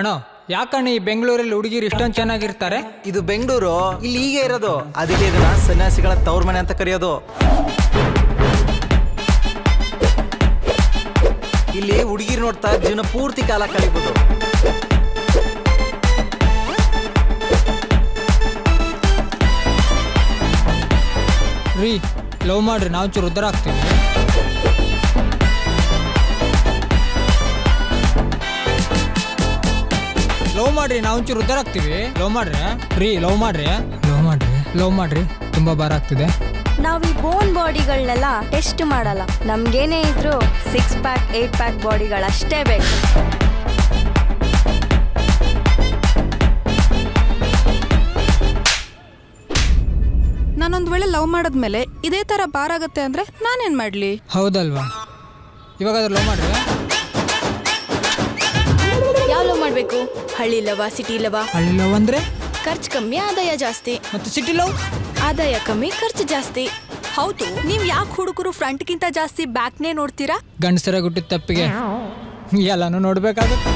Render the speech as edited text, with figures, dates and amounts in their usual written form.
ಅಣ್ಣ ಯಾಕಣ್ಣ ಈ ಬೆಂಗಳೂರಲ್ಲಿ ಹುಡುಗಿರು ಇಷ್ಟೊಂದು ಚೆನ್ನಾಗಿರ್ತಾರೆ? ಇದು ಬೆಂಗಳೂರು, ಇಲ್ಲಿ ಹೀಗೆ ಇರೋದು. ಅದಕ್ಕೆ ಇದನ್ನ ಸನ್ಯಾಸಿಗಳ ತವ್ರ ಮನೆ ಅಂತ ಕರೆಯೋದು. ಇಲ್ಲಿ ಹುಡುಗಿರು ನೋಡ್ತಾ ಜೀವನ ಪೂರ್ತಿ ಕಾಲ ಕಳಿಬಹುದು. ರೀ ಲವ್ ಮಾಡ್ರಿ, ನಾವು ಚೂರು ಉದ್ದಾರ ಆಗ್ತೀವಿ. ಲವ್ ಮಾಡ್ರಿ, ನಾವು ಒಂಚೂರು ಉದ್ದಾರ ಆಗ್ತೀವಿ. ಲವ್ ಮಾಡ್ರಿ ರೀ, ಲವ್ ಮಾಡ್ರಿ ಲವ್ ಮಾಡ್ರಿ ತುಂಬಾ ಭಾರ ಆಗ್ತಿದೆ. ನಾವು ಈ ಬೋನ್ ಬಾಡಿಗಳನ್ನೆಲ್ಲ ಟೆಸ್ಟ್ ಮಾಡಲ್ಲ. ನಮ್ಗೇನೇ ಇದ್ರು 6 ಪ್ಯಾಕ್ 8 ಪ್ಯಾಕ್ ಬಾಡಿಗಳಷ್ಟೇ ಬೇಕು. ನಾನೊಂದ್ ವೇಳೆ ಲವ್ ಮಾಡದ್ಮೇಲೆ ಇದೇ ತರ ಬಾರ್ ಆಗತ್ತೆ ಅಂದ್ರೆ ನಾನೇನ್ ಮಾಡ್ಲಿ? ಹೌದಲ್ವಾ? ಇವಾಗಾದ್ರೂ ಲವ್ ಮಾಡ್ರಿ. ಯಾವ ಲವ್ ಮಾಡ್ಬೇಕು? ಹಳ್ಳಿ ಲವ, ಸಿಟಿ ಲವ? ಹಳ್ಳಿ ಲವ್ ಅಂದ್ರೆ ಖರ್ಚು ಕಮ್ಮಿ, ಆದಾಯ ಜಾಸ್ತಿ. ಮತ್ತೆ ಸಿಟಿ ಲವ್ ಆದಾಯ ಕಮ್ಮಿ, ಖರ್ಚು ಜಾಸ್ತಿ. ಹೌದು, ನೀವ್ ಯಾಕೆ ಹುಡುಗರು ಫ್ರಂಟ್ಗಿಂತ ಜಾಸ್ತಿ ಬ್ಯಾಕ್ನೇ ನೋಡ್ತೀರಾ? ಗಂಡಸರ ಗುಟ್ಟಿದ ತಪ್ಪಿಗೆ ಎಲ್ಲಾನು ನೋಡ್ಬೇಕಾಗುತ್ತೆ.